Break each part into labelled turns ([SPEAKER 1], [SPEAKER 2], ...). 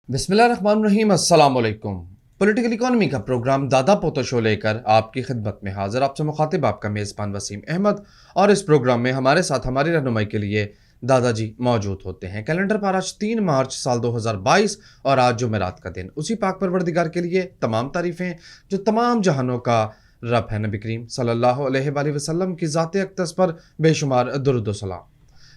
[SPEAKER 1] बिस्मिल्लाहिर्रहमानिर्रहीम, अस्सलाम वालेकुम। पॉलिटिकल इकोनॉमी का प्रोग्राम दादा पोतो शो लेकर आपकी खिदमत में हाजिर। आपसे मुखातिब आपका मेज़बान वसीम अहमद। और इस प्रोग्राम में हमारे साथ हमारी रहनुमाई के लिए दादाजी मौजूद होते हैं। कैलेंडर पर आज 3 मार्च साल 2022 और आज जुमेरात का दिन। उसी पाक परवरदिगार के लिए तमाम तारीफ़ें जो तमाम जहानों का रब है। नबी करीम सल्लल्लाहु अलैहि वसल्लम की ज़ात अक़दस पर बेशुमार दुरूद व सलाम।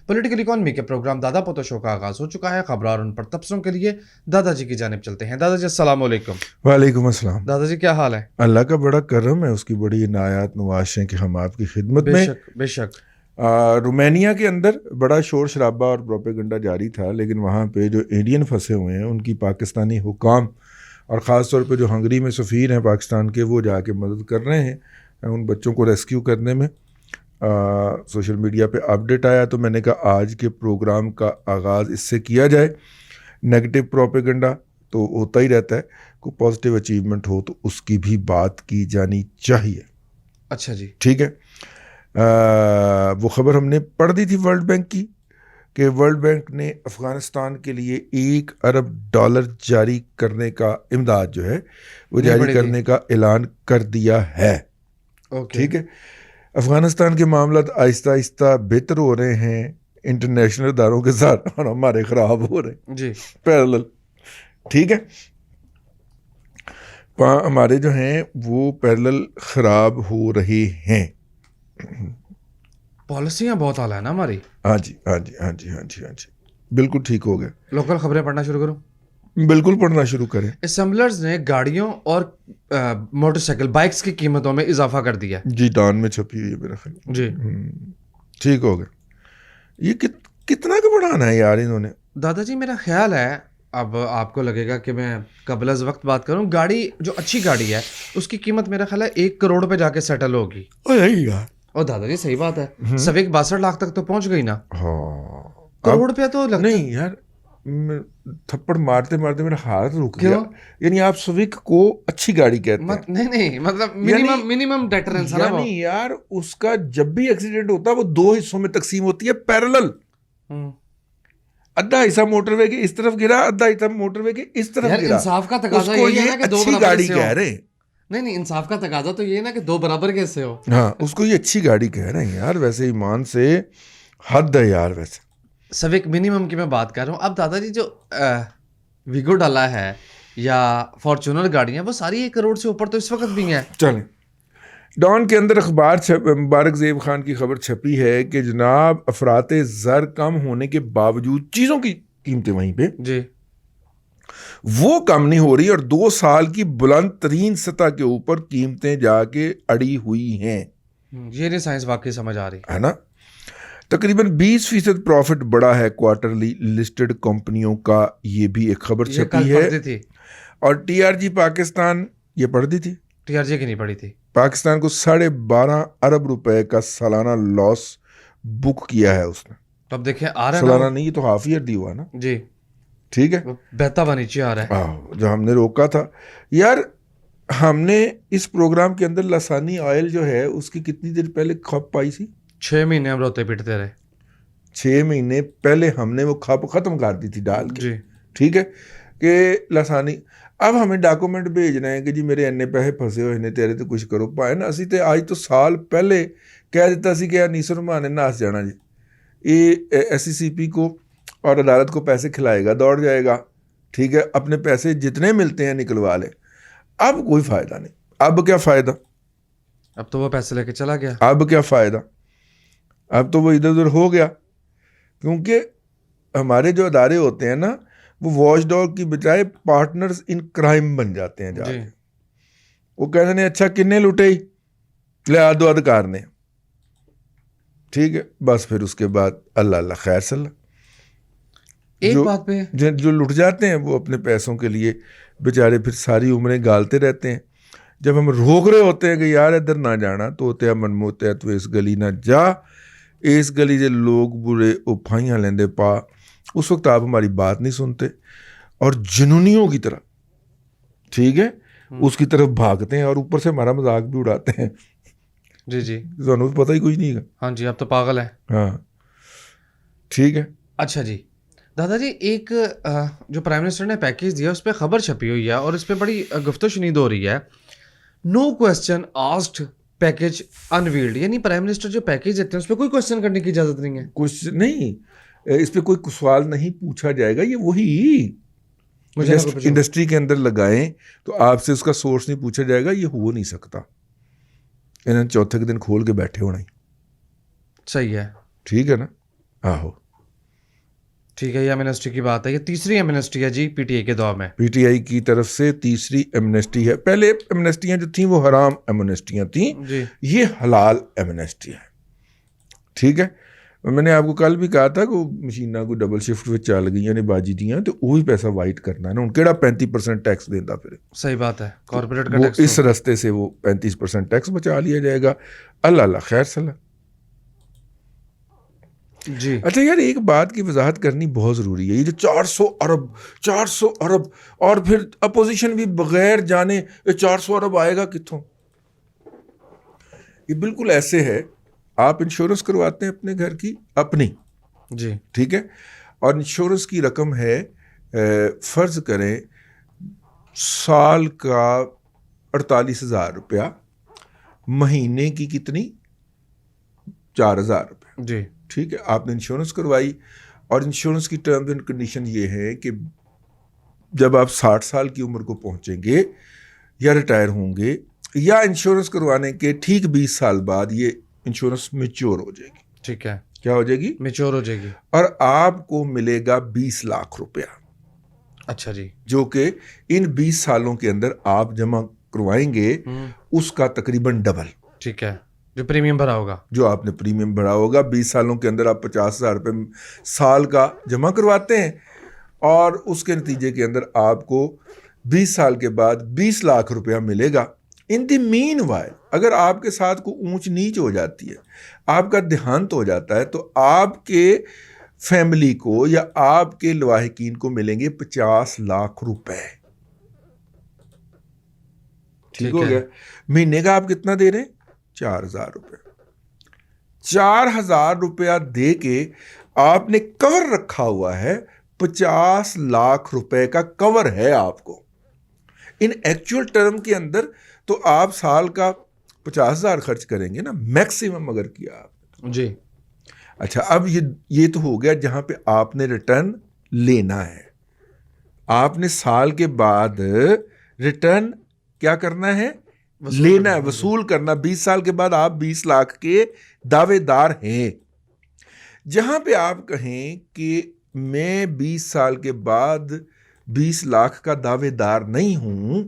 [SPEAKER 1] पॉलिटिकल इकोनॉमी के प्रोग्राम दादा पोतो शो का आगाज़ हो चुका है। खबर और उन पर तबसरों के लिए दादाजी की जानिब चलते हैं। दादाजी अस्सलाम वालेकुम।
[SPEAKER 2] वालेकुम अस्सलाम।
[SPEAKER 1] दादाजी क्या हाल है?
[SPEAKER 2] अल्लाह का बड़ा करम है, उसकी बड़ी इनायत नवाज़ है कि हम आपकी खिदमत में।
[SPEAKER 1] बेशक बेशक।
[SPEAKER 2] रोमानिया के अंदर बड़ा शोर शराबा और प्रोपेगेंडा जारी था, लेकिन वहाँ पे जो इंडियन फंसे हुए हैं उनकी पाकिस्तानी हुकाम और ख़ास तौर पे जो हंगरी में सफ़ीर हैं पाकिस्तान के, वो जाके मदद कर रहे हैं उन बच्चों को रेस्क्यू करने में। सोशल मीडिया पे अपडेट आया तो मैंने कहा आज के प्रोग्राम का आगाज़ इससे किया जाए। नेगेटिव प्रोपेगेंडा तो होता ही रहता है, कोई पॉजिटिव अचीवमेंट हो तो उसकी भी बात की जानी चाहिए।
[SPEAKER 1] अच्छा जी,
[SPEAKER 2] ठीक है। वो ख़बर हमने पढ़ दी थी वर्ल्ड बैंक की कि वर्ल्ड बैंक ने अफ़गानिस्तान के लिए $1 अरब जारी करने का, इमदाद जो है वो जारी करने का ऐलान कर दिया है। ठीक है। अफ़गानिस्तान के मामला आहिस्ता आहिस्ता बेहतर हो रहे हैं इंटरनेशनल इदारों के साथ, और हमारे ख़राब हो रहे हैं
[SPEAKER 1] जी
[SPEAKER 2] पैरेलल। ठीक है। हमारे जो हैं वो पैरेलल ख़राब हो रहे हैं।
[SPEAKER 1] पॉलिसियाँ बहुत आला है ना हमारी।
[SPEAKER 2] हाँ जी, हाँ जी, हाँ जी, हाँ जी, हाँ जी, बिल्कुल ठीक हो गए।
[SPEAKER 1] लोकल खबरें पढ़ना शुरू करूँ?
[SPEAKER 2] बिल्कुल पढ़ना शुरू करें।
[SPEAKER 1] असेंबलर्स ने गाड़ियों और मोटरसाइकिल बाइक्स की कीमतों में इजाफा कर दिया
[SPEAKER 2] जी, डॉन में छपी हुई है मेरा ख्याल।
[SPEAKER 1] जी
[SPEAKER 2] ठीक हो गया। ये कितना का बढ़ाना है यार इन्होंने?
[SPEAKER 1] दादाजी मेरा ख्याल है, अब आपको लगेगा कि मैं कबल अज़ वक्त बात करूं, गाड़ी जो अच्छी गाड़ी है उसकी कीमत मेरा ख्याल है 1 करोड़ पे जाके सेटल होगी।
[SPEAKER 2] नहीं यार,
[SPEAKER 1] और दादाजी सही बात है, सविक 62 लाख तक तो पहुंच गई ना।
[SPEAKER 2] हाँ,
[SPEAKER 1] करोड़ रुपया तो लगता
[SPEAKER 2] नहीं यार, थप्पड़ मारते मारते मेरा हाथ रुक
[SPEAKER 1] क्यों?
[SPEAKER 2] गया। यानी आप स्विक को अच्छी गाड़ी कहते हैं?
[SPEAKER 1] नहीं मतलब मिनिमम डेटरेंस है ना वो।
[SPEAKER 2] यानी यार उसका जब भी एक्सीडेंट होता है वो 2 हिस्सों में तकसीम होती है पैरेलल। आधा हिस्सा मोटरवे के इस तरफ गिरा, आधा हिस्सा मोटरवे के इस तरफ गिरा।
[SPEAKER 1] इंसाफ का तकाजा
[SPEAKER 2] उसको
[SPEAKER 1] ये
[SPEAKER 2] ये
[SPEAKER 1] है ना कि दो
[SPEAKER 2] अच्छी
[SPEAKER 1] बराबर
[SPEAKER 2] गाड़ी
[SPEAKER 1] से
[SPEAKER 2] कह
[SPEAKER 1] हो।
[SPEAKER 2] रहे हैं।
[SPEAKER 1] नहीं, इंसाफ का तकाजा तो ये है ना कि 2 बराबर कैसे हो।
[SPEAKER 2] हाँ, उसको ये अच्छी गाड़ी कह रहे हैं यार। वैसे ईमान से हद है यार। वैसे
[SPEAKER 1] सविक मिनिमम की मैं बात कर रहा हूँ। अब दादाजी जो वीगो डाला है या फॉर्चूनर गाड़ियां, वो सारी 1 करोड़ से ऊपर तो इस वक्त भी हैं।
[SPEAKER 2] चलें, डॉन के अंदर अखबार मुबारक ज़ेब खान की खबर छपी है कि जनाब अफराते ज़र कम होने के बावजूद चीज़ों की कीमतें वहीं पे
[SPEAKER 1] जी
[SPEAKER 2] वो कम नहीं हो रही, और 2 साल की बुलंद तरीन सतह के ऊपर कीमतें जाके अड़ी हुई हैं।
[SPEAKER 1] ये नहीं साइंस वाकई समझ आ रही
[SPEAKER 2] है ना। तकरीबन 20% प्रॉफिट बढ़ा है क्वार्टरली लिस्टेड कंपनियों का, ये भी एक खबर
[SPEAKER 1] ये
[SPEAKER 2] छपी है।
[SPEAKER 1] थी
[SPEAKER 2] और टीआरजी पाकिस्तान, ये पढ़ दी थी,
[SPEAKER 1] टीआरजे की नहीं पड़ी थी।
[SPEAKER 2] पाकिस्तान को 12.5 अरब रुपए का सालाना लॉस बुक किया है उसने।
[SPEAKER 1] तो अब देखें आ रहा है
[SPEAKER 2] सालाना नहीं, ये तो हाफ ईयरली हुआ ना।
[SPEAKER 1] जी,
[SPEAKER 2] ठीक है,
[SPEAKER 1] बहता हुआ नीचे आ रहा है।
[SPEAKER 2] जो हमने रोका था यार। हमने इस प्रोग्राम के अंदर लसानी ऑयल जो है उसकी कितनी देर पहले खप पाई थी?
[SPEAKER 1] 6 महीने हम रोते पिटते रहे।
[SPEAKER 2] 6 महीने पहले हमने वो खप खत्म कर दी थी डाल के।
[SPEAKER 1] जी
[SPEAKER 2] ठीक है, कि लसानी अब हमें डॉक्यूमेंट भेज रहे हैं कि जी मेरे इन्ने पैसे फसे हुए ने, तेरे तो कुछ करो पाए ना। असी तो आज तो साल पहले कह दिता सी कि नीसर रहमान ने नास जाना जी, ये SCCP को और अदालत को पैसे खिलाएगा, दौड़ जाएगा। ठीक है, अपने पैसे जितने मिलते हैं निकलवा ले। अब कोई फ़ायदा नहीं। अब क्या फ़ायदा?
[SPEAKER 1] अब तो वो पैसे लेके चला गया।
[SPEAKER 2] अब क्या फ़ायदा? अब तो वो इधर उधर हो गया, क्योंकि हमारे जो अदारे होते हैं ना, वो वॉच डॉग की बजाय पार्टनर्स इन क्राइम बन जाते हैं जाके। वो कहते हैं अच्छा किन्ने लुटे ही ले आदो अधिकार ने। ठीक है, बस फिर उसके बाद अल्लाह अल्लाह खैर सल्ला।
[SPEAKER 1] एक बात पे
[SPEAKER 2] जो लुट जाते हैं वो अपने पैसों के लिए बेचारे फिर सारी उम्रें गालते रहते हैं। जब हम रोक रहे होते हैं कि यार इधर ना जाना, तो होते मन मोते है तो इस गली ना जा, इस गली के लोग बुरे उफाइयाँ लेंदे पा। उस वक्त आप हमारी बात नहीं सुनते और जुनूनियों की तरह, ठीक है, उसकी तरफ भागते हैं और ऊपर से हमारा मजाक भी उड़ाते हैं।
[SPEAKER 1] जी जी,
[SPEAKER 2] तो पता ही कुछ नहीं है।
[SPEAKER 1] हाँ जी, अब तो पागल है।
[SPEAKER 2] हाँ, ठीक है।
[SPEAKER 1] अच्छा जी दादा जी एक जो प्राइम मिनिस्टर ने पैकेज दिया उस पर खबर छपी हुई है और इस पर बड़ी गुफ्तगू शुनीद हो रही है, no question asked package unveiled, यानी प्राइम मिनिस्टर जो पैकेज देते हैं उस पर कोई क्वेश्चन करने की इजाजत नहीं है।
[SPEAKER 2] कुछ नहीं, इस पे कोई सवाल नहीं पूछा जाएगा। ये वही
[SPEAKER 1] मुझे ना कुछ
[SPEAKER 2] इंडस्ट्री के अंदर लगाएं तो आपसे उसका सोर्स नहीं पूछा जाएगा, ये हो नहीं सकता। इन्हें चौथे के दिन खोल के बैठे होना ही
[SPEAKER 1] सही है।
[SPEAKER 2] ठीक है ना। आहो,
[SPEAKER 1] ठीक है, ये एमनेस्टी की बात है। ये तीसरी एमनेस्टी है जी पीटीआई के दौर में।
[SPEAKER 2] पीटीआई की तरफ से तीसरी एमनेस्टी है। पहले एमनेस्टियां जो थी वो हराम एमनेस्टियां थी,
[SPEAKER 1] जी
[SPEAKER 2] ये हलाल एमनेस्टी है। ठीक है, मैंने आपको कल भी कहा था कि वो मशीना को डबल शिफ्ट में चल गई ने बाजी दियां तो वो भी पैसा वाइट करना है ना, उनकेड़ा 35% टैक्स देता फिर।
[SPEAKER 1] सही बात है, कॉर्पोरेट का
[SPEAKER 2] वो
[SPEAKER 1] टैक्स
[SPEAKER 2] इस रास्ते से वो 35% टैक्स बचा लिया जाएगा। अल्लाह अल्लाह खैर सलाह।
[SPEAKER 1] जी।
[SPEAKER 2] अच्छा यार, एक बात की वजाहत करनी बहुत ज़रूरी है। ये जो 400 अरब और फिर अपोजिशन भी बगैर जाने ये 400 अरब आएगा कितों। ये बिल्कुल ऐसे है, आप इंश्योरेंस करवाते हैं अपने घर की अपनी,
[SPEAKER 1] जी
[SPEAKER 2] ठीक है, और इंश्योरेंस की रकम है फ़र्ज़ करें साल का 48,000 रुपया, महीने की कितनी 4,000 रुपये।
[SPEAKER 1] जी
[SPEAKER 2] ठीक है, आपने इंश्योरेंस करवाई और इंश्योरेंस की टर्म्स एंड कंडीशन ये है कि जब आप 60 साल की उम्र को पहुंचेंगे या रिटायर होंगे या इंश्योरेंस करवाने के ठीक 20 साल बाद ये इंश्योरेंस मैच्योर हो जाएगी।
[SPEAKER 1] ठीक है,
[SPEAKER 2] क्या हो जाएगी?
[SPEAKER 1] मैच्योर हो जाएगी।
[SPEAKER 2] और आपको मिलेगा 20 लाख रुपया,
[SPEAKER 1] अच्छा जी।
[SPEAKER 2] जो कि इन 20 सालों के अंदर आप जमा करवाएंगे उसका तकरीबन डबल।
[SPEAKER 1] ठीक है, जो प्रीमियम भरा होगा,
[SPEAKER 2] जो आपने प्रीमियम भरा होगा 20 सालों के अंदर आप 50,000 रुपये साल का जमा करवाते हैं और उसके नतीजे के अंदर आपको 20 साल के बाद 20 लाख रुपया मिलेगा। इन द मीन वाइल अगर आपके साथ कोई ऊंच नीच हो जाती है, आपका देहांत हो जाता है, तो आपके फैमिली को या आपके लवाहिकीन को मिलेंगे 50 लाख रुपए। ठीक हो गया। महीने का आप कितना दे रहे हैं? 4,000 रुपये। 4,000 रुपया दे के आपने कवर रखा हुआ है, 50 लाख रुपए का कवर है आपको। इन एक्चुअल टर्म के अंदर तो आप साल का 50,000 खर्च करेंगे ना, मैक्सिमम अगर किया आप
[SPEAKER 1] जी।
[SPEAKER 2] अच्छा, अब ये तो हो गया जहां पे आपने रिटर्न लेना है। आपने साल के बाद रिटर्न क्या करना है? लेना है, वसूल करना। 20 साल के बाद आप 20 लाख के दावेदार हैं। जहां पे आप कहें कि मैं 20 साल के बाद 20 लाख का दावेदार नहीं हूं,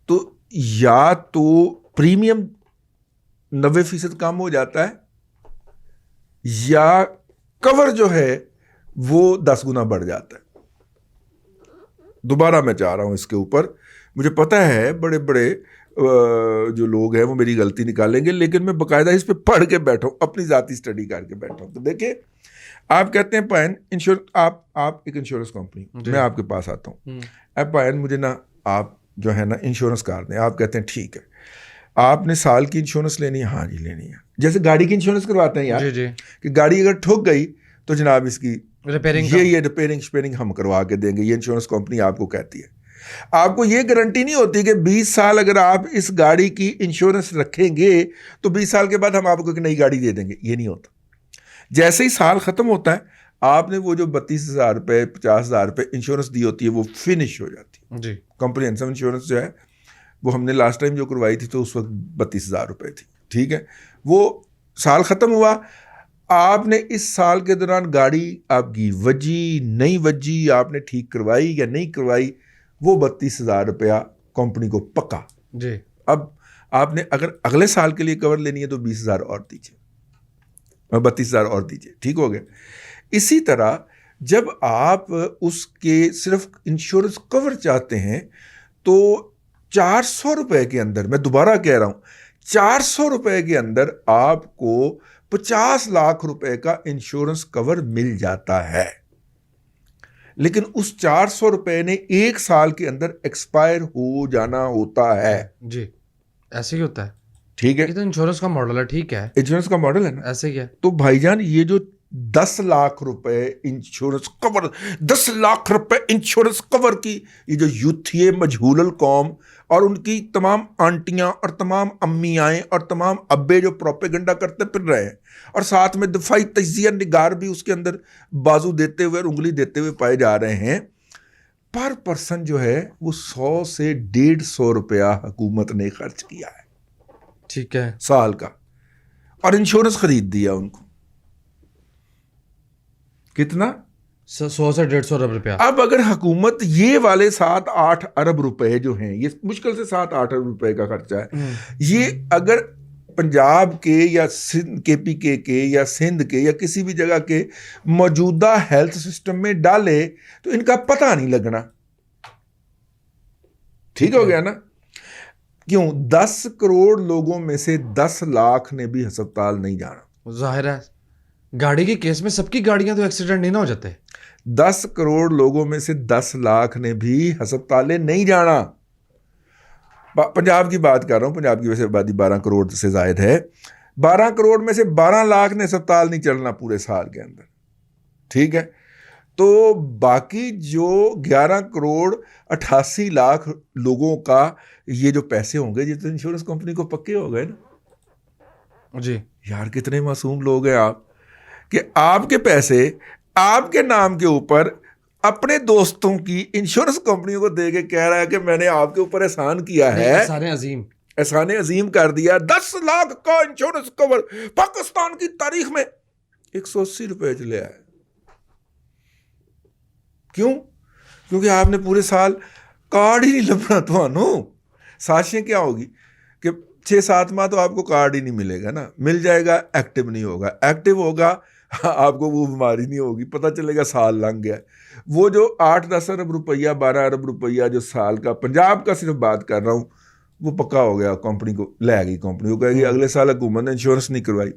[SPEAKER 2] तो या तो प्रीमियम 90% कम हो जाता है या कवर जो है वो 10 गुना बढ़ जाता है। दोबारा मैं चाह रहा हूं इसके ऊपर, मुझे पता है बड़े बड़े जो लोग हैं वो मेरी गलती निकालेंगे, लेकिन मैं बाकायदा इस पे पढ़ के बैठा हूं, अपनी ज़ाती स्टडी करके बैठा हूं। तो देखिए, आप कहते हैं पायन इंश्योरेंस, आप एक इंश्योरेंस कंपनी, मैं आपके पास आता हूं, अब पायन मुझे ना आप जो है ना इंश्योरेंस कार दें। आप कहते हैं ठीक है, आपने साल की इंश्योरेंस लेनी है? हाँ जी लेनी है। जैसे गाड़ी की इंश्योरेंस करवाते हैं यार,
[SPEAKER 1] जी जी,
[SPEAKER 2] कि गाड़ी अगर ठुक गई तो जनाब इसकी
[SPEAKER 1] रिपेयरिंग
[SPEAKER 2] ये रिपेयरिंग हम करवा के देंगे, ये इंश्योरेंस कंपनी आपको कहती है। आपको ये गारंटी नहीं होती कि 20 साल अगर आप इस गाड़ी की इंश्योरेंस रखेंगे तो 20 साल के बाद हम आपको एक नई गाड़ी दे देंगे, ये नहीं होता। जैसे ही साल ख़त्म होता है, आपने वो जो 32,000 रुपये 50,000 रुपये इंश्योरेंस दी होती है वो फिनिश हो जाती है
[SPEAKER 1] जी।
[SPEAKER 2] कॉम्प्रिहेंसिव इंश्योरेंस जो है वो हमने लास्ट टाइम जो करवाई थी तो उस वक्त 32,000 रुपये थी। ठीक है, वो साल ख़त्म हुआ, आपने इस साल के दौरान गाड़ी आपकी वजी नहीं वजी, आपने ठीक करवाई या नहीं करवाई, वो 32,000 रुपया कंपनी को पक्का
[SPEAKER 1] जी।
[SPEAKER 2] अब आपने अगर अगले साल के लिए कवर लेनी है तो 20,000 और दीजिए, 32,000 और दीजिए। ठीक हो गया। इसी तरह जब आप उसके सिर्फ इंश्योरेंस कवर चाहते हैं तो 400 रुपए के अंदर, मैं दोबारा कह रहा हूं, 400 रुपए के अंदर आपको 50 लाख रुपए का इंश्योरेंस कवर मिल जाता है। लेकिन उस 400 रुपए ने 1 साल के अंदर एक्सपायर हो जाना होता है।
[SPEAKER 1] जी, ऐसे ही होता है।
[SPEAKER 2] ठीक है,
[SPEAKER 1] ये तो इंश्योरेंस का मॉडल है। ठीक है,
[SPEAKER 2] इंश्योरेंस का मॉडल है ना,
[SPEAKER 1] ऐसे ही है।
[SPEAKER 2] तो भाईजान ये जो 10 लाख रुपए इंश्योरेंस कवर, 10 लाख रुपए इंश्योरेंस कवर की ये जो यूथिये मजहूलल कौम और उनकी तमाम आंटियां और तमाम अम्मियाएं और तमाम अब्बे जो प्रोपेगेंडा करते फिर रहे हैं और साथ में दफाई तजिया निगार भी उसके अंदर बाजू देते हुए और उंगली देते हुए पाए जा रहे हैं। पर पर्सन जो है वो 100 से 150 रुपया हुकूमत ने खर्च किया है,
[SPEAKER 1] ठीक है,
[SPEAKER 2] साल का, और इंश्योरेंस खरीद दिया उनको। कितना?
[SPEAKER 1] 100 से 150 अरब रुपया।
[SPEAKER 2] अब अगर हुकूमत ये वाले 7-8 अरब रुपए जो हैं, ये मुश्किल से 7-8 अरब रुपए का खर्चा है, ये अगर पंजाब के या सिंध KPK के या सिंध के या किसी भी जगह के मौजूदा हेल्थ सिस्टम में डाले तो इनका पता नहीं लगना। ठीक हो गया ना? क्यों? 10 करोड़ लोगों में से 10 लाख ने भी अस्पताल नहीं जाना।
[SPEAKER 1] जाहिर है, गाड़ी के केस में सबकी गाड़ियां तो एक्सीडेंट नहीं ना हो जाते।
[SPEAKER 2] 10 करोड़ लोगों में से 10 लाख ने भी अस्पतालें नहीं जाना। पंजाब की बात कर रहा हूं, पंजाब की वैसे आबादी 12 करोड़ से जायद है। 12 करोड़ में से 12 लाख ने अस्पताल नहीं चलना पूरे साल के अंदर। ठीक है, तो बाकी जो 11 करोड़ 88 लाख लोगों का ये जो पैसे होंगे, ये तो इंश्योरेंस कंपनी को पक्के हो गए ना
[SPEAKER 1] जी।
[SPEAKER 2] यार। कितने मासूम लोग हैं आप कि आपके पैसे आपके नाम के ऊपर अपने दोस्तों की इंश्योरेंस कंपनियों को दे के कह रहा है कि मैंने आपके ऊपर एहसान किया है, एहसान अजीम कर दिया। 10 लाख का इंश्योरेंस कवर पाकिस्तान की तारीख में 180 रुपए चले आए। क्यों? क्योंकि आपने पूरे साल कार्ड ही नहीं लभना। तो साजिशें क्या होगी कि 6-7 माह तो आपको कार्ड ही नहीं मिलेगा ना, मिल जाएगा, एक्टिव नहीं होगा, एक्टिव होगा आपको वो बीमारी नहीं होगी, पता चलेगा साल लंघ गया। वो जो 8-10 अरब रुपया 12 अरब रुपया जो साल का, पंजाब का सिर्फ बात कर रहा हूँ, वो पक्का हो गया। कंपनी को ले गई, कंपनी को कहेगी अगले साल हुकूमत ने इंश्योरेंस नहीं करवाई।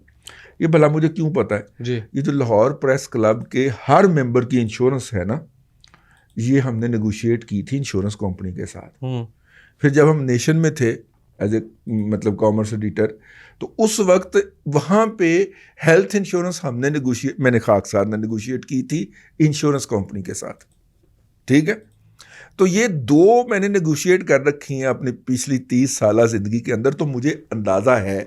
[SPEAKER 2] ये भला मुझे क्यों पता है
[SPEAKER 1] जी।
[SPEAKER 2] ये जो लाहौर प्रेस क्लब के हर मेंबर की इंश्योरेंस है ना, ये हमने नेगोशिएट की थी इंश्योरेंस कंपनी के साथ। फिर जब हम नेशन में थे एज ए मतलब कॉमर्स एडिटर, तो उस वक्त वहाँ पे हेल्थ इंश्योरेंस मैंने खाकसार ने नेगोशिएट की थी इंश्योरेंस कंपनी के साथ। ठीक है, तो ये 2 मैंने नेगोशिएट कर रखी हैं अपनी पिछली 30 साल ज़िंदगी के अंदर। तो मुझे अंदाज़ा है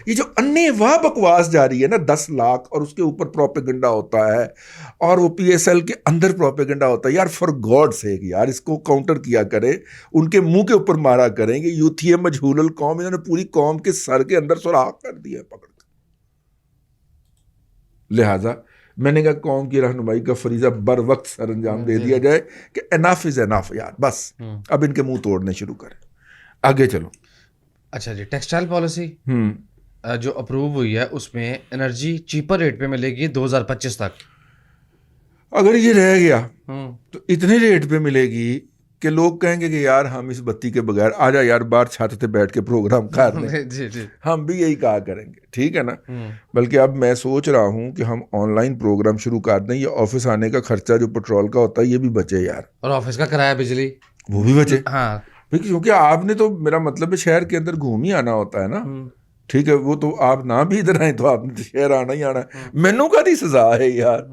[SPEAKER 2] ये जो अन्नेवाह बकवास जारी है ना, 10 लाख और उसके ऊपर प्रोपेगेंडा होता है और वो PSL के अंदर प्रोपेगेंडा होता है। यार फॉर गॉड सेक यार, इसको काउंटर किया करें, उनके मुंह के ऊपर मारा करेंगे। यूथिये मजहूलल कौम, इन्होंने पूरी कौम के सर के अंदर सुराख कर दिया पकड़ कर। लिहाजा मैंने कहा कौम की रहनुमाई का फरीजा बर वक्त सर अंजाम दे दिया जाए कि एनफ इज एनफ यार, बस अब इनके मुंह तोड़ने शुरू करें। आगे चलो।
[SPEAKER 1] अच्छा जी, टेक्सटाइल पॉलिसी जो अप्रूव हुई है उसमें एनर्जी चीपर रेट पे मिलेगी 2025 तक।
[SPEAKER 2] अगर ये रह गया तो इतने रेट पे मिलेगी कि लोग कहेंगे कि यार हम इस बत्ती के बगैर, आजा यार बाहर छत पे बैठ के प्रोग्राम कर लें।
[SPEAKER 1] जी जी,
[SPEAKER 2] हम भी यही कहा करेंगे। ठीक है ना? बल्कि अब मैं सोच रहा हूँ कि हम ऑनलाइन प्रोग्राम शुरू कर दें। ये ऑफिस आने का खर्चा जो पेट्रोल का होता है ये भी बचे यार,
[SPEAKER 1] और ऑफिस का किराया, बिजली,
[SPEAKER 2] वो भी बचे।
[SPEAKER 1] हाँ,
[SPEAKER 2] क्योंकि आपने तो, मेरा मतलब है शहर के अंदर घूम ही आना होता है ना। ठीक है, वो तो आप ना भी इधर आए तो आपने तो शहर आना ही आना है। मैनू का नहीं सजा है यार।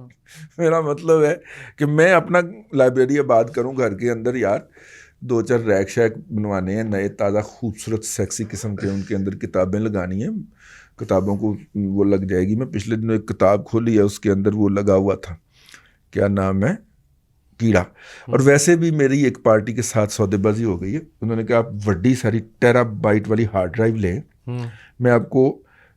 [SPEAKER 2] मेरा मतलब है कि मैं अपना लाइब्रेरी आबाद करूँ घर के अंदर यार, 2-4 रैक शैक बनवाने हैं नए, ताज़ा खूबसूरत सेक्सी किस्म के, उनके अंदर किताबें लगानी हैं। किताबों को वो लग जाएगी। मैं पिछले दिनों एक किताब खोली है, उसके अंदर वो लगा हुआ था, क्या नाम है, कीड़ा। और वैसे भी मेरी एक पार्टी के साथ सौदेबाजी हो गई है। उन्होंने कहा आप बड़ी सारी टेराबाइट वाली हार्ड ड्राइव लें, मैं आपको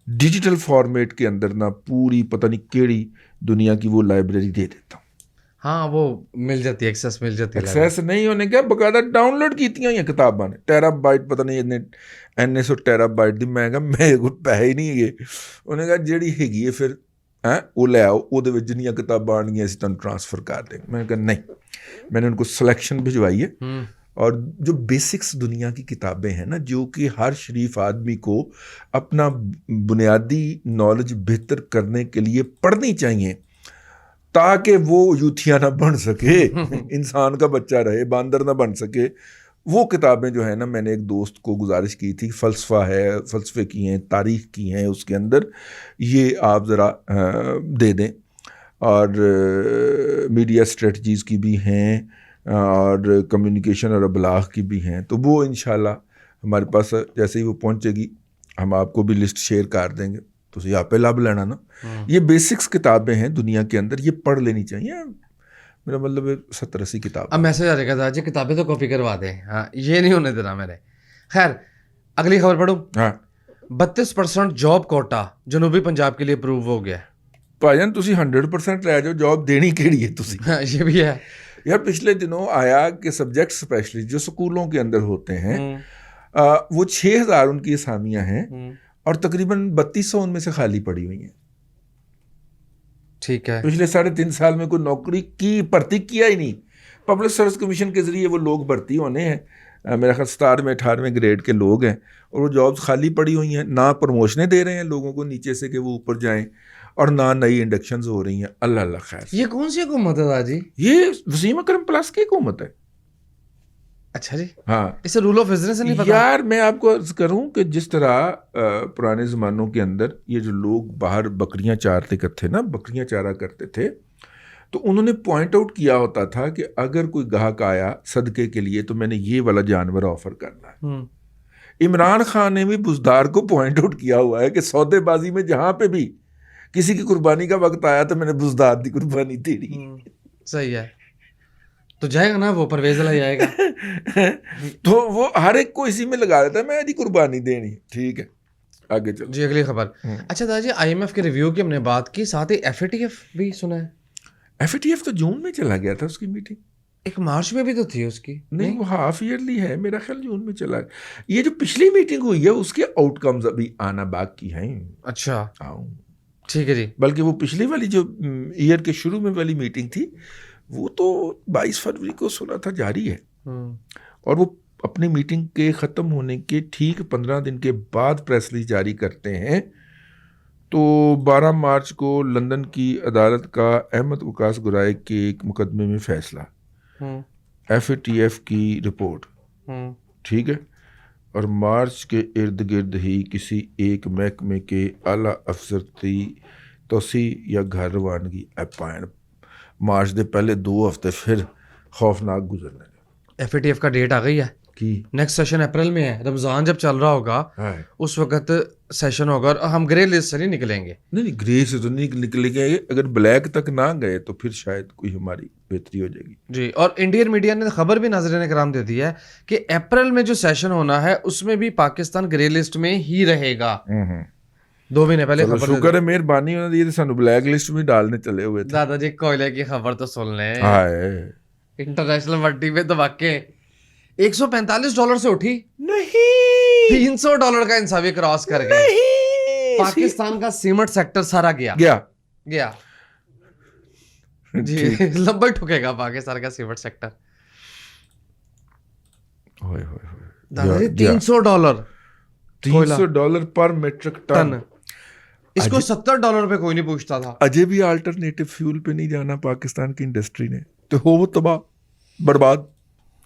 [SPEAKER 2] डिजिटल फॉर्मेट के अंदर ना पूरी पता नहीं केड़ी दुनिया की वो लाइब्रेरी दे देता हूँ।
[SPEAKER 1] हाँ, वो मिल जाती है, एक्सेस मिल जाती है।
[SPEAKER 2] एक्सेस नहीं होने क्या, बकायदा डाउनलोड कीतियां होई किताबां ने, टेराबाइट पता नहीं इन्ने 100 टेराबाइट दी। मैं कहा मेरे को पैसे ही नहीं है। उन्हें कहा ਜਿਹੜੀ ਹੈਗੀ है फिर वो ले आओ, ਉਹਦੇ ਵਿੱਚ ਜਿੰਨੀਆਂ किताबां आनियां ਅਸੀਂ ਤੁਹਾਨੂੰ ट्रांसफ़र कर देंगे। मैंने कहा नहीं, मैंने उनको सिलेक्शन भिजवाई है और जो बेसिक्स दुनिया की किताबें हैं ना, जो कि हर शरीफ आदमी को अपना बुनियादी नॉलेज बेहतर करने के लिए पढ़नी चाहिए ताकि वो यूथिया ना बन सके, इंसान का बच्चा रहे, बांदर ना बन सके। वो किताबें जो है ना, मैंने एक दोस्त को गुजारिश की थी, फ़लसफ़ा है, फ़लसफ़े की हैं, तारीख़ की हैं, उसके अंदर ये आप ज़रा दे दें। और मीडिया स्ट्रेटजीज़ की भी हैं और कम्युनिकेशन और अबलाग की भी हैं। तो वो इंशाल्लाह हमारे पास जैसे ही वो पहुंचेगी हम आपको भी लिस्ट शेयर कर देंगे, तो यहाँ पे लाभ लेना ना। ये बेसिक्स किताबें हैं दुनिया के अंदर, ये पढ़ लेनी चाहिए। मेरा मतलब 70-80 किताब।
[SPEAKER 1] अब मैसेज आ जाएगा दादाजी किताबें तो कॉपी करवा दें, हाँ ये नहीं होने देना मैंने। खैर अगली खबर पढ़ूं।
[SPEAKER 2] हाँ
[SPEAKER 1] 32% जॉब कोटा जनूबी पंजाब के लिए अप्रूव हो गया।
[SPEAKER 2] भाईजान तुसी 100% लै जाओ, जॉब देनी केड़ी है तुसी।
[SPEAKER 1] हाँ, ये भी है
[SPEAKER 2] यार पिछले दिनों आया कि सब्जेक्ट स्पेशलिस्ट जो स्कूलों के अंदर होते हैं वो 6000 उनकी असामियां हैं और तकरीबन 3200 उनमें से खाली पड़ी हुई हैं।
[SPEAKER 1] ठीक है,
[SPEAKER 2] पिछले 3.5 साल में कोई नौकरी की भर्ती किया ही नहीं। पब्लिक सर्विस कमीशन के जरिए वो लोग भर्ती होने हैं, मेरा ख्याल 17वें 18वें ग्रेड के लोग हैं और वो जॉब्स खाली पड़ी हुई हैं। ना प्रमोशनें दे रहे हैं लोगों को नीचे से कि वो ऊपर जाएं और ना नई इंडक्शंस हो रही हैं। अल्लाह अल्लाह खैर।
[SPEAKER 1] ये कौन सी हुकूमत है दादाजी?
[SPEAKER 2] ये वसीम अकरम प्लस की हुकूमत है।
[SPEAKER 1] अच्छा जी,
[SPEAKER 2] हाँ
[SPEAKER 1] इसे रूल ऑफ बिजनेस नहीं पता?
[SPEAKER 2] यार मैं आपको अर्ज करूं कि जिस तरह पुराने ज़मानों के अंदर ये जो लोग बाहर बकरियां चारते करते थे ना, बकरियां चारा करते थे, तो उन्होंने पॉइंट आउट किया होता था कि अगर कोई ग्राहक आया सदके के लिए तो मैंने ये वाला जानवर ऑफर करना है। इमरान खान ने भी बुजदार को पॉइंट आउट किया हुआ है कि सौदेबाजी में जहां पे भी किसी की कुर्बानी का वक्त आया तो मैंने बुजदार की कुर्बानी दे दी।
[SPEAKER 1] सही है, तो जाएगा ना वो, परवेज ला जाएगा।
[SPEAKER 2] तो वो हर एक को इसी में लगा देता है, मैं यदि कुर्बानी देनी। ठीक है आगे चलो
[SPEAKER 1] जी, अगली खबर। अच्छा दादाजी, IMF के रिव्यू की हमने बात की, साथ ही FATF भी सुना है।
[SPEAKER 2] FATF तो जून में चला गया था उसकी मीटिंग।
[SPEAKER 1] एक मार्च में भी तो थी उसकी।
[SPEAKER 2] नहीं वो हाफ ईयरली है, मेरा ख्याल जून में चला गया। ये जो पिछली मीटिंग हुई है उसके आउटकम्स अभी आना बाकी हैं।
[SPEAKER 1] अच्छा
[SPEAKER 2] आऊँ
[SPEAKER 1] ठीक है जी।
[SPEAKER 2] बल्कि वो पिछली वाली जो ईयर के शुरू में वाली मीटिंग थी वो तो 22 फरवरी को सुना था जारी है और वो अपनी मीटिंग के ख़त्म होने के ठीक 15 दिन के बाद प्रेस रिलीज जारी करते हैं। तो 12 मार्च को लंदन की अदालत का अहमद वकास गुराए के एक मुकदमे में फैसला, FATF की रिपोर्ट, ठीक है, और मार्च के इर्द गिर्द ही किसी एक महकमे के आला अफसर की तोसी या घर रवानगी अपॉइंट। मार्च के पहले 2 हफ्ते फिर खौफनाक गुजरने।
[SPEAKER 1] FATF का डेट आ गई है
[SPEAKER 2] कि
[SPEAKER 1] नेक्स्ट सेशन अप्रैल में है। रमज़ान जब चल रहा होगा उस वक्त सेशन होगा और हम ग्रे लिस्ट से नहीं निकलेंगे।
[SPEAKER 2] नहीं ग्रे से तो नहीं निकलेंगे, अगर ब्लैक तक ना गए तो फिर शायद कोई हमारी बेहतरी हो जाएगी जी।
[SPEAKER 1] और इंडियन मीडिया ने खबर भी नाज़रीन कराम दे दी है कि अप्रैल में जो सेशन होना है उसमें भी पाकिस्तान ग्रे लिस्ट में ही रहेगा। 2 महीने पहले खबर
[SPEAKER 2] शुक्र है, मेहरबानी होती है, सानू ब्लैक लिस्ट में डालने चले हुए थे।
[SPEAKER 1] दादाजी कोयले की खबर तो सुन लें। इंटरनेशनल मंडी में तो वाकई $145 से उठी,
[SPEAKER 2] नहीं
[SPEAKER 1] $300 का इंसाफी क्रॉस कर गए। पाकिस्तान का सीमेंट सेक्टर सारा गया जी। लंबा ठुकेगा पाकिस्तान का सीमेंट सेक्टर। दादाजी $300
[SPEAKER 2] $300 पर मेट्रिक टन।
[SPEAKER 1] इसको $70 पे कोई नहीं पूछता था।
[SPEAKER 2] अजय भी अल्टरनेटिव फ्यूल पे नहीं जाना पाकिस्तान की इंडस्ट्री ने, तो हो वो तबाह बर्बाद।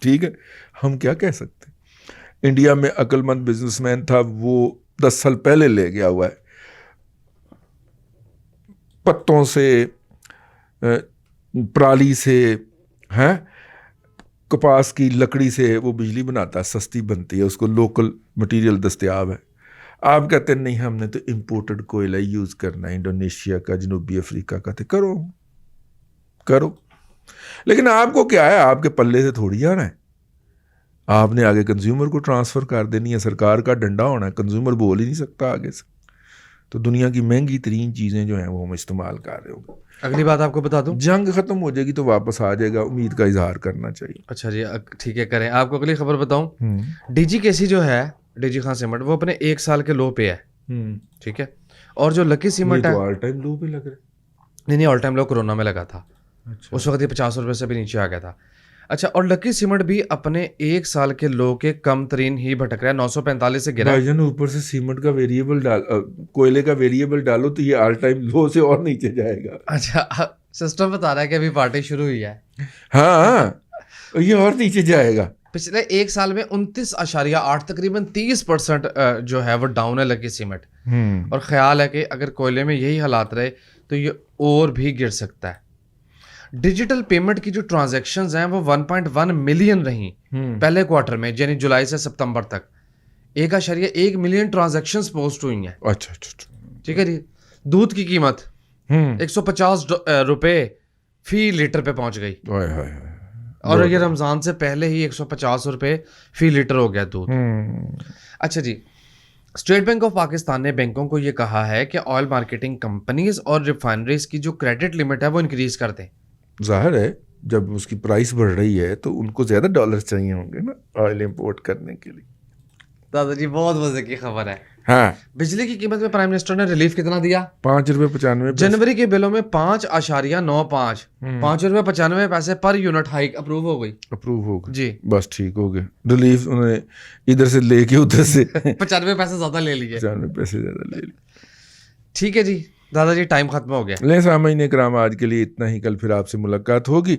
[SPEAKER 2] ठीक है, हम क्या कह सकते हैं। इंडिया में अक्लमंद बिजनेसमैन था, वो 10 साल पहले ले गया हुआ है, पत्तों से, पराली से, हैं, कपास की लकड़ी से वो बिजली बनाता है, सस्ती बनती है, उसको लोकल मटेरियल दस्तयाब है। आप कहते हैं नहीं हमने तो इम्पोर्टेड कोयला यूज़ करना है, इंडोनेशिया का, जनूबी अफ्रीका का। तो करो लेकिन आपको क्या है, आपके पल्ले से थोड़ी आना है, आपने आगे कंज्यूमर को ट्रांसफ़र कर देनी है। सरकार का डंडा होना है, कंज्यूमर बोल ही नहीं सकता आगे से। तो दुनिया की महंगी तरीन चीज़ें जो हैं वो हम इस्तेमाल कर रहे होंगे।
[SPEAKER 1] अगली बात आपको बता दूं,
[SPEAKER 2] जंग ख़त्म हो जाएगी तो वापस आ जाएगा, उम्मीद का इजहार करना चाहिए।
[SPEAKER 1] अच्छा जी ठीक है, करें। आपको अगली खबर बताऊं, DG केसी जो है, DG खान सीमेंट, वो अपने 1 साल के लो पे है। ठीक है, और जो लकी सीमेंट है
[SPEAKER 2] ऑल टाइम लो पे लग रहा है।
[SPEAKER 1] नहीं ऑल टाइम लो कोरोना में लगा था। अच्छा। उस वक्त ये ₹50 से भी नीचे आ गया था। अच्छा, और लकी सीमेंट भी अपने 1 साल के लो के कम तरीन ही भटक रहा है, 945 से गिरा है।
[SPEAKER 2] ऊपर से सीमेंट का वेरिएबल कोयले का वेरिएबल डालो तो ये ऑल टाइम लो से और नीचे जाएगा।
[SPEAKER 1] अच्छा, सिस्टम बता रहा है कि अभी पार्टी शुरू हुई है।
[SPEAKER 2] हाँ ये और नीचे जाएगा।
[SPEAKER 1] पिछले 1 साल में 29.8 तकरीबन 30% जो है वो डाउन है लकी सीमेंट। और ख्याल है कि अगर कोयले में यही हालात रहे तो ये और भी गिर सकता है। डिजिटल पेमेंट की जो ट्रांजैक्शंस हैं वो 1.1 मिलियन रही पहले क्वार्टर में, यानी जुलाई से सितंबर तक 1.1 मिलियन ट्रांजैक्शंस पोस्ट हुई हैं।
[SPEAKER 2] अच्छा अच्छा अच्छा।
[SPEAKER 1] ठीक है जी। दूध की कीमत 150 रुपए फी लीटर पे पहुंच गई,
[SPEAKER 2] हाय हाय हाय।
[SPEAKER 1] और ये रमजान से पहले ही 150 रुपए फी लीटर हो गया दूध। अच्छा जी, स्टेट बैंक ऑफ पाकिस्तान ने बैंकों को ये कहा है कि ऑयल मार्केटिंग कंपनीज और रिफाइनरीज की जो क्रेडिट लिमिट है वो इंक्रीज कर दें।
[SPEAKER 2] जाहिर है जब उसकी प्राइस बढ़ रही है तो उनको ज़्यादा डॉलर चाहिए होंगे ना ऑयल इंपोर्ट करने के लिए।
[SPEAKER 1] दादाजी बहुत मजे की खबर है।
[SPEAKER 2] हाँ,
[SPEAKER 1] बिजली की कीमत में प्राइम मिनिस्टर ने रिलीफ कितना दिया?
[SPEAKER 2] ₹5.95।
[SPEAKER 1] जनवरी के बिलों में 5.95 ₹5.95 पर यूनिट हाइक अप्रूव हो गई।
[SPEAKER 2] अप्रूव होगा
[SPEAKER 1] जी।
[SPEAKER 2] बस ठीक हो गया। रिलीफ उन्होंने इधर से लेके उधर से
[SPEAKER 1] 95 पैसे ज्यादा ले लिए।
[SPEAKER 2] 95 पैसे ज़्यादा ले लिए।
[SPEAKER 1] ठीक है जी दादाजी, टाइम खत्म हो गया।
[SPEAKER 2] ले सामीन कराम, आज के लिए इतना ही। कल फिर आपसे मुलाकात होगी।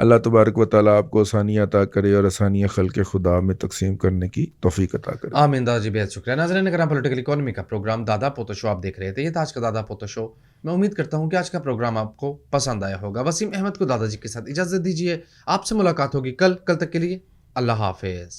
[SPEAKER 2] अल्लाह तबारक व तआला आपको आसानियाँ अता करे और आसानियाँ खल्क़ खुदा में तकसीम करने की तौफीक अता करे।
[SPEAKER 1] आमीन दादाजी, बेहद शुक्रिया। नाज़रीन कराम, पॉलिटिकल इकोनॉमी का प्रोग्राम दादा पोतो शो आप देख रहे थे। ये था आज का दादा पोतो शो। मैं उम्मीद करता हूँ कि आज का प्रोग्राम आपको पसंद आया होगा। वसीम अहमद को दादाजी के साथ इजाज़त दीजिए। आपसे मुलाकात होगी कल तक के लिए अल्लाह हाफिज़।